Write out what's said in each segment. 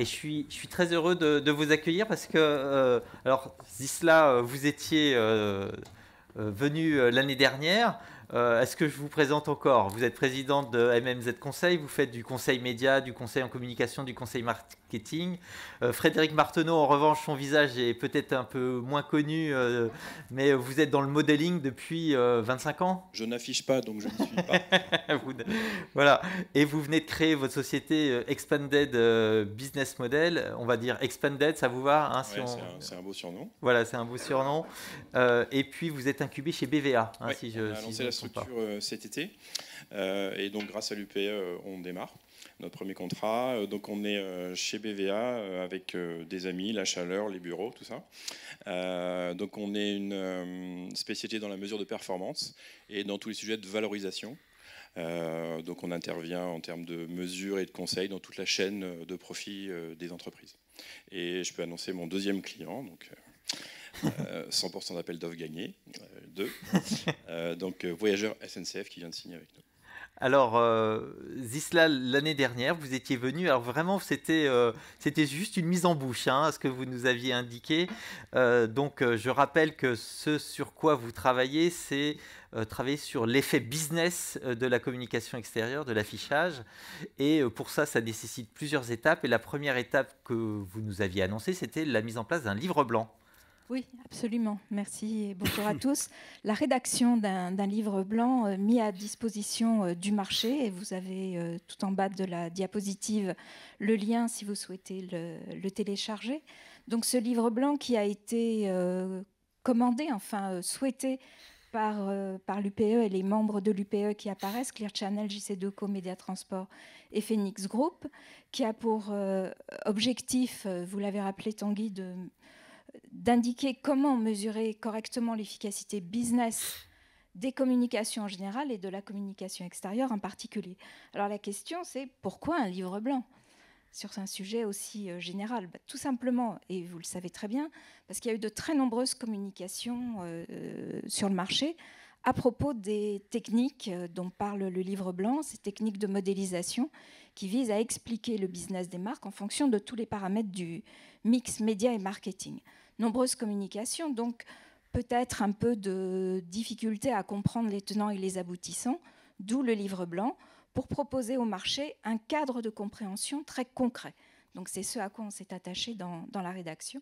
Et je suis très heureux de vous accueillir parce que, alors, Zisla, vous étiez venu l'année dernière. Est-ce que je vous présente encore? Vous êtes présidente de MMZ Conseil, vous faites du conseil média, du conseil en communication, du conseil marketing. Frédéric Marteneau, en revanche, son visage est peut-être un peu moins connu, mais vous êtes dans le modeling depuis 25 ans. Je n'affiche pas, donc je ne suis pas. Vous- voilà. Et vous venez de créer votre société Expanded Business Model. On va dire Expanded, ça vous va, hein, si Ouais, on... c'est un beau surnom. Voilà, c'est un beau surnom. Et puis, vous êtes incubé chez BVA, hein, Ouais, si je on a si lancé je la me trompe pas. structure cet été. Et donc, grâce à l'UPE, on démarre notre premier contrat. Donc, on est chez BVA avec des amis, la chaleur, les bureaux, tout ça. Donc, on est une spécialité dans la mesure de performance et dans tous les sujets de valorisation. Donc, on intervient en termes de mesures et de conseils dans toute la chaîne de profit des entreprises. Et je peux annoncer mon deuxième client. Donc, 100% d'appel d'offres gagnés, 2. Donc Voyageurs SNCF qui vient de signer avec nous. Alors, Zisla, l'année dernière, vous étiez venu. Alors vraiment, c'était juste une mise en bouche, hein, ce que vous nous aviez indiqué. Donc, je rappelle que ce sur quoi vous travaillez, c'est travailler sur l'effet business de la communication extérieure, de l'affichage. Et pour ça, ça nécessite plusieurs étapes. Et la première étape que vous nous aviez annoncée, c'était la mise en place d'un livre blanc. Oui, absolument. Merci et bonjour à tous. La rédaction d'un livre blanc mis à disposition du marché, et vous avez tout en bas de la diapositive le lien si vous souhaitez le télécharger. Donc ce livre blanc qui a été commandé, enfin souhaité par l'UPE et les membres de l'UPE qui apparaissent, Clear Channel, JC2Co, Média Transport et Phoenix Group, qui a pour objectif, vous l'avez rappelé Tanguy, d'indiquer comment mesurer correctement l'efficacité business des communications en général et de la communication extérieure en particulier. Alors la question, c'est pourquoi un livre blanc sur un sujet aussi général? Tout simplement, et vous le savez très bien, parce qu'il y a eu de très nombreuses communications sur le marché à propos des techniques dont parle le livre blanc, ces techniques de modélisation qui visent à expliquer le business des marques en fonction de tous les paramètres du mix média et marketing. Nombreuses communications, donc peut-être un peu de difficulté à comprendre les tenants et les aboutissants, d'où le livre blanc, pour proposer au marché un cadre de compréhension très concret. Donc c'est ce à quoi on s'est attaché dans la rédaction.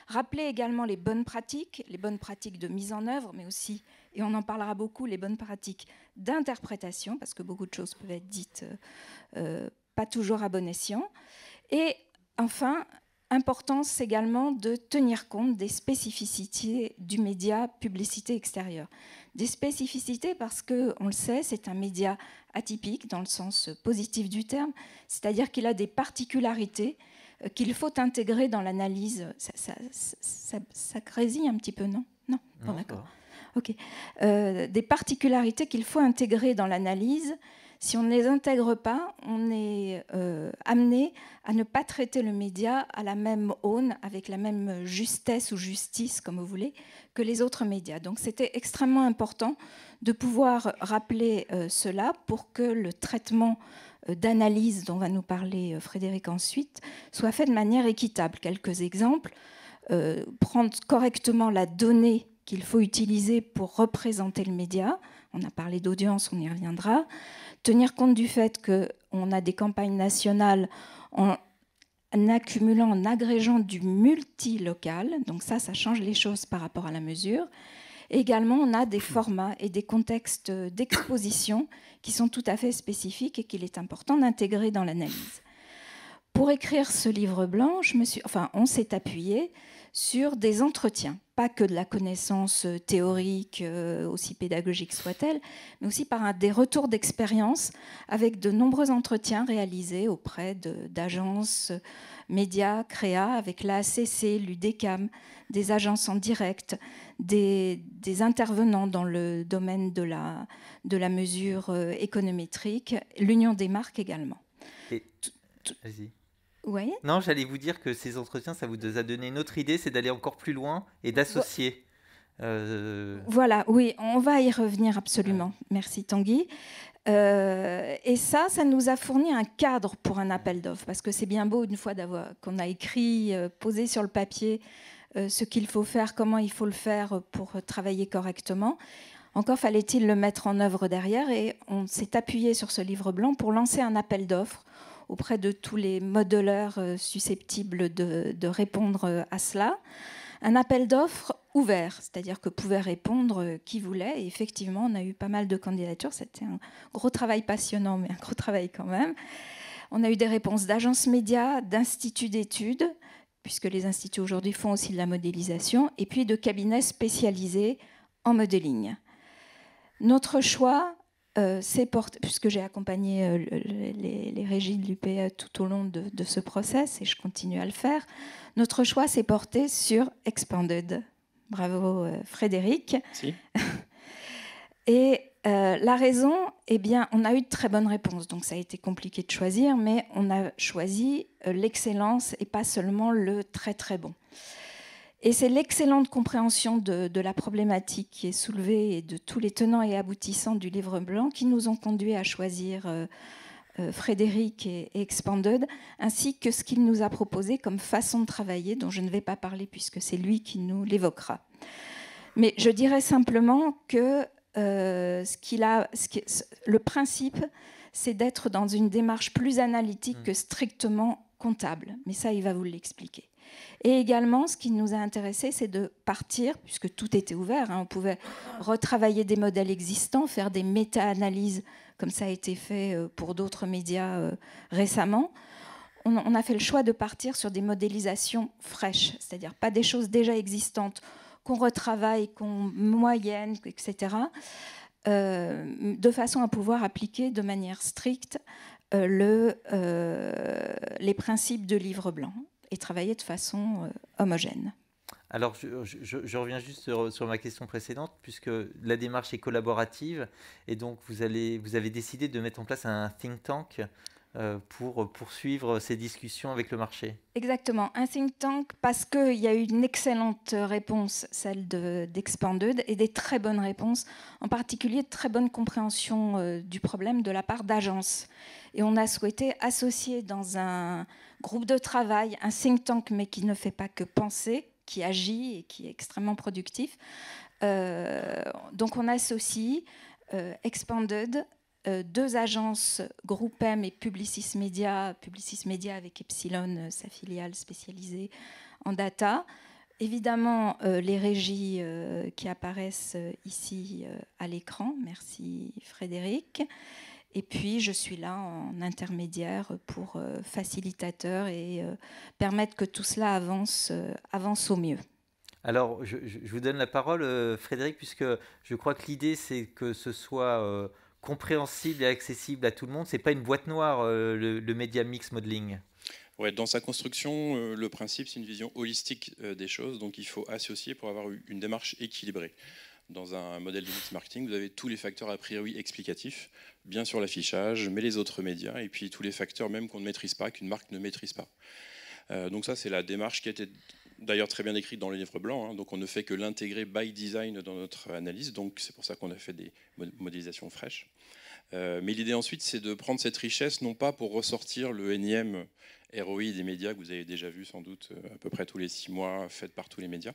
Rappeler également les bonnes pratiques de mise en œuvre, mais aussi, et on en parlera beaucoup, les bonnes pratiques d'interprétation, parce que beaucoup de choses peuvent être dites pas toujours à bon escient. Et enfin, importance également de tenir compte des spécificités du média publicité extérieure. Des spécificités parce que, on le sait, c'est un média atypique dans le sens positif du terme, c'est-à-dire qu'il a des particularités qu'il faut intégrer dans l'analyse. Ça grésille un petit peu, non? Non, bon, d'accord. Ok. Des particularités qu'il faut intégrer dans l'analyse. Si on ne les intègre pas, on est amené à ne pas traiter le média à la même aune, avec la même justesse ou justice, comme vous voulez, que les autres médias. Donc c'était extrêmement important de pouvoir rappeler cela pour que le traitement d'analyse dont va nous parler Frédéric ensuite soit fait de manière équitable. Quelques exemples. Prendre correctement la donnée qu'il faut utiliser pour représenter le média. On a parlé d'audience, on y reviendra. Tenir compte du fait qu'on a des campagnes nationales en accumulant, en agrégeant du multilocal. Donc ça change les choses par rapport à la mesure. Et également, on a des formats et des contextes d'exposition qui sont tout à fait spécifiques et qu'il est important d'intégrer dans l'analyse. Pour écrire ce livre blanc, on s'est appuyé sur des entretiens, pas que de la connaissance théorique, aussi pédagogique soit-elle, mais aussi par des retours d'expérience avec de nombreux entretiens réalisés auprès d'agences, médias, créa, avec l'ACC, l'UDECAM, des agences en direct, des intervenants dans le domaine de la mesure économétrique, l'Union des marques également. Vas-y. Ouais. Non, j'allais vous dire que ces entretiens, ça vous a donné une autre idée, c'est d'aller encore plus loin et d'associer. Voilà, oui, on va y revenir absolument. Merci Tanguy. Et ça nous a fourni un cadre pour un appel d'offres, parce que c'est bien beau, une fois qu'on a écrit, posé sur le papier ce qu'il faut faire, comment il faut le faire pour travailler correctement. Encore fallait-il le mettre en œuvre derrière, et on s'est appuyé sur ce livre blanc pour lancer un appel d'offres auprès de tous les modeleurs susceptibles de répondre à cela. Un appel d'offres ouvert, c'est-à-dire que pouvait répondre qui voulait. Et effectivement, on a eu pas mal de candidatures. C'était un gros travail passionnant, mais un gros travail quand même. On a eu des réponses d'agences médias, d'instituts d'études, puisque les instituts aujourd'hui font aussi de la modélisation, et puis de cabinets spécialisés en modeling. Notre choix s'est porté, puisque j'ai accompagné les régies de l'UPE tout au long de ce process, et je continue à le faire, notre choix s'est porté sur Expanded. Bravo Frédéric. Si. Et la raison, eh bien, on a eu de très bonnes réponses, donc ça a été compliqué de choisir, mais on a choisi l'excellence et pas seulement le très très bon. Et c'est l'excellente compréhension de la problématique qui est soulevée et de tous les tenants et aboutissants du livre blanc qui nous ont conduits à choisir Frédéric et Expanded, ainsi que ce qu'il nous a proposé comme façon de travailler, dont je ne vais pas parler puisque c'est lui qui nous l'évoquera. Mais je dirais simplement que le principe, c'est d'être dans une démarche plus analytique que strictement comptable. Mais ça, il va vous l'expliquer. Et également, ce qui nous a intéressés, c'est de partir, puisque tout était ouvert, on pouvait retravailler des modèles existants, faire des méta-analyses, comme ça a été fait pour d'autres médias récemment. On a fait le choix de partir sur des modélisations fraîches, c'est-à-dire pas des choses déjà existantes qu'on retravaille, qu'on moyenne, etc., de façon à pouvoir appliquer de manière stricte les principes de livre blanc et travailler de façon homogène. Alors, je reviens juste sur ma question précédente, puisque la démarche est collaborative, et donc vous avez décidé de mettre en place un think tank pour poursuivre ces discussions avec le marché. Exactement, un think tank parce qu'il y a eu une excellente réponse, celle d'Expanded, et des très bonnes réponses, en particulier de très bonne compréhension du problème de la part d'agences. Et on a souhaité associer dans un groupe de travail un think tank, mais qui ne fait pas que penser, qui agit et qui est extrêmement productif. Donc on associe Expanded, deux agences, Groupe M et Publicis Media avec Epsilon, sa filiale spécialisée en data. Évidemment, les régies qui apparaissent ici à l'écran. Merci Frédéric. Et puis, je suis là en intermédiaire pour facilitateur et permettre que tout cela avance au mieux. Alors, je vous donne la parole, Frédéric, puisque je crois que l'idée, c'est que ce soit compréhensible et accessible à tout le monde. Ce n'est pas une boîte noire, le Media Mix Modeling. Ouais, dans sa construction, le principe, c'est une vision holistique des choses. Donc, il faut associer pour avoir une démarche équilibrée. Dans un modèle de mix marketing, vous avez tous les facteurs a priori explicatifs, bien sûr l'affichage, mais les autres médias, et puis tous les facteurs même qu'on ne maîtrise pas, qu'une marque ne maîtrise pas. Donc ça, c'est la démarche qui a été d'ailleurs très bien décrite dans le livre blanc. Donc on ne fait que l'intégrer by design dans notre analyse, donc c'est pour ça qu'on a fait des modélisations fraîches. Mais l'idée ensuite, c'est de prendre cette richesse, non pas pour ressortir le énième ROI des médias que vous avez déjà vu sans doute à peu près tous les 6 mois, fait par tous les médias.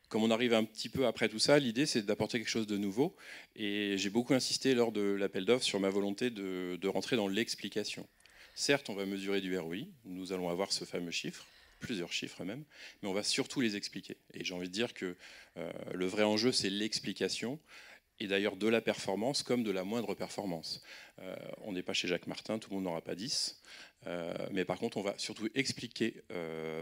Comme on arrive un petit peu après tout ça, l'idée c'est d'apporter quelque chose de nouveau. Et j'ai beaucoup insisté lors de l'appel d'offres sur ma volonté de rentrer dans l'explication. Certes, on va mesurer du ROI, nous allons avoir ce fameux chiffre, plusieurs chiffres même, mais on va surtout les expliquer. Et j'ai envie de dire que le vrai enjeu, c'est l'explication, et d'ailleurs de la performance comme de la moindre performance. On n'est pas chez Jacques Martin, tout le monde n'aura pas 10. Mais par contre, on va surtout expliquer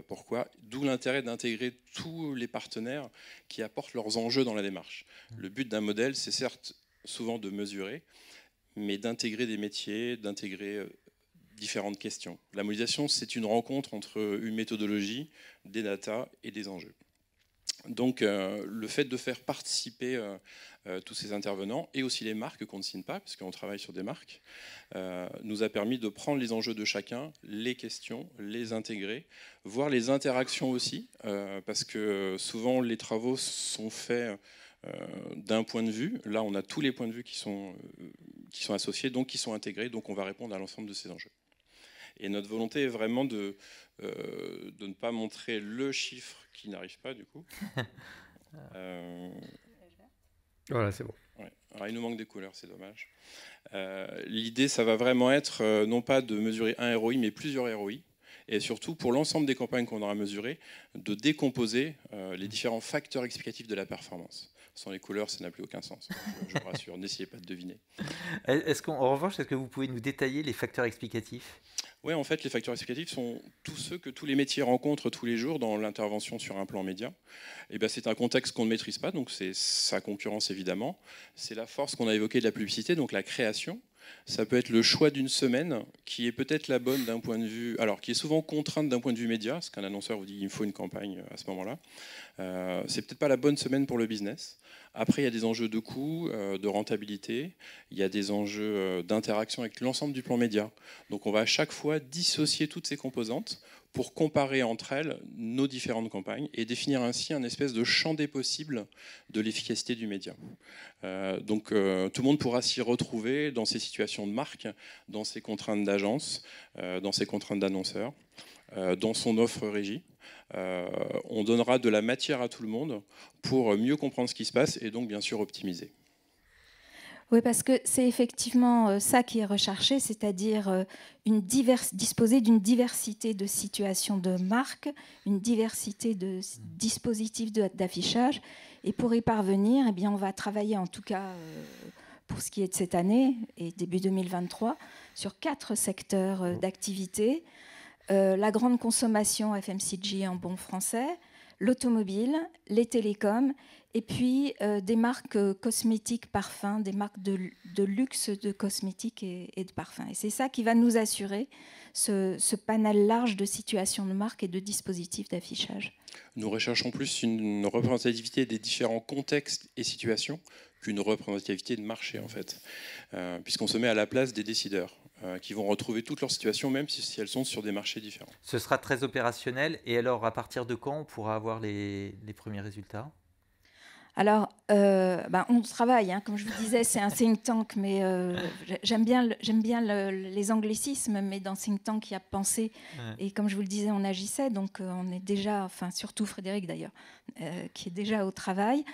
pourquoi, d'où l'intérêt d'intégrer tous les partenaires qui apportent leurs enjeux dans la démarche. Le but d'un modèle, c'est certes souvent de mesurer, mais d'intégrer des métiers, d'intégrer différentes questions. La modélisation, c'est une rencontre entre une méthodologie, des data et des enjeux. Donc le fait de faire participer tous ces intervenants et aussi les marques qu'on ne signe pas, parce qu'on travaille sur des marques, nous a permis de prendre les enjeux de chacun, les questions, les intégrer, voir les interactions aussi, parce que souvent les travaux sont faits d'un point de vue. Là, on a tous les points de vue qui sont associés, donc qui sont intégrés, donc on va répondre à l'ensemble de ces enjeux. Et notre volonté est vraiment de ne pas montrer le chiffre qui n'arrive pas, du coup. Voilà, c'est bon. Ouais. Alors, il nous manque des couleurs, c'est dommage. L'idée, ça va vraiment être non pas de mesurer un ROI, mais plusieurs ROI. Et surtout, pour l'ensemble des campagnes qu'on aura mesurées, de décomposer les différents facteurs explicatifs de la performance. Sans les couleurs, ça n'a plus aucun sens. Je vous rassure, n'essayez pas de deviner. En revanche, est-ce que vous pouvez nous détailler les facteurs explicatifs ? Oui, en fait, les facteurs explicatifs sont tous ceux que tous les métiers rencontrent tous les jours dans l'intervention sur un plan média. Et ben, c'est un contexte qu'on ne maîtrise pas, donc c'est sa concurrence évidemment. C'est la force qu'on a évoquée de la publicité, donc la création. Ça peut être le choix d'une semaine qui est peut-être la bonne d'un point de vue, alors qui est souvent contrainte d'un point de vue média, parce qu'un annonceur vous dit il me faut une campagne à ce moment-là. C'est peut-être pas la bonne semaine pour le business. Après, il y a des enjeux de coût, de rentabilité, il y a des enjeux d'interaction avec l'ensemble du plan média. Donc on va à chaque fois dissocier toutes ces composantes pour comparer entre elles nos différentes campagnes et définir ainsi un espèce de champ des possibles de l'efficacité du média. Donc tout le monde pourra s'y retrouver dans ces situations de marque, dans ces contraintes d'agence, dans ces contraintes d'annonceurs, dans son offre régie. On donnera de la matière à tout le monde pour mieux comprendre ce qui se passe et donc bien sûr optimiser. Oui, parce que c'est effectivement ça qui est recherché, c'est-à-dire disposer d'une diversité de situations de marque, une diversité de dispositifs d'affichage. Et pour y parvenir, eh bien, on va travailler en tout cas pour ce qui est de cette année et début 2023 sur 4 secteurs d'activité. La grande consommation FMCG en bon français, l'automobile, les télécoms, et puis des marques cosmétiques, parfums, des marques de luxe de cosmétiques et de parfums. Et c'est ça qui va nous assurer ce panel large de situations de marque et de dispositifs d'affichage. Nous recherchons plus une représentativité des différents contextes et situations qu'une représentativité de marché, en fait, puisqu'on se met à la place des décideurs qui vont retrouver toutes leurs situations, même si elles sont sur des marchés différents. Ce sera très opérationnel. Et alors, à partir de quand on pourra avoir les premiers résultats ? Alors, on travaille, hein, comme je vous disais, c'est un think tank, mais j'aime bien les anglicismes, mais dans think tank, il y a pensée. Ouais. Et comme je vous le disais, on agissait, donc on est déjà, enfin surtout Frédéric d'ailleurs, qui est déjà au travail.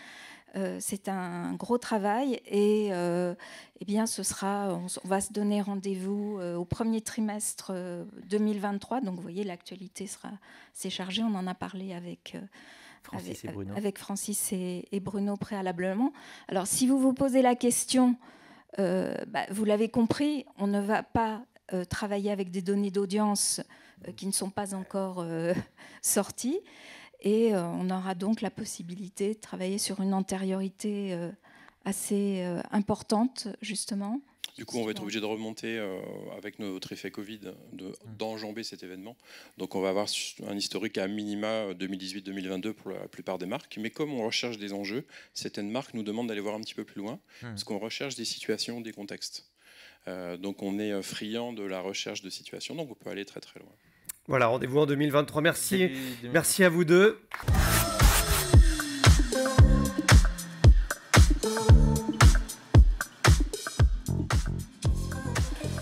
C'est un gros travail et eh bien, on va se donner rendez-vous au premier trimestre 2023. Donc, vous voyez, l'actualité c'est chargé. On en a parlé avec Francis et Bruno préalablement. Alors, si vous vous posez la question, vous l'avez compris, on ne va pas travailler avec des données d'audience qui ne sont pas encore sorties. Et on aura donc la possibilité de travailler sur une antériorité assez importante, justement. Du coup, on va être obligé de remonter avec notre effet Covid, d'enjamber cet événement. Donc, on va avoir un historique à minima 2018-2022 pour la plupart des marques. Mais comme on recherche des enjeux, certaines marques nous demandent d'aller voir un petit peu plus loin, parce qu'on recherche des situations, des contextes. Donc, on est friand de la recherche de situations, donc on peut aller très très loin. Voilà, rendez-vous en 2023. Merci à vous deux.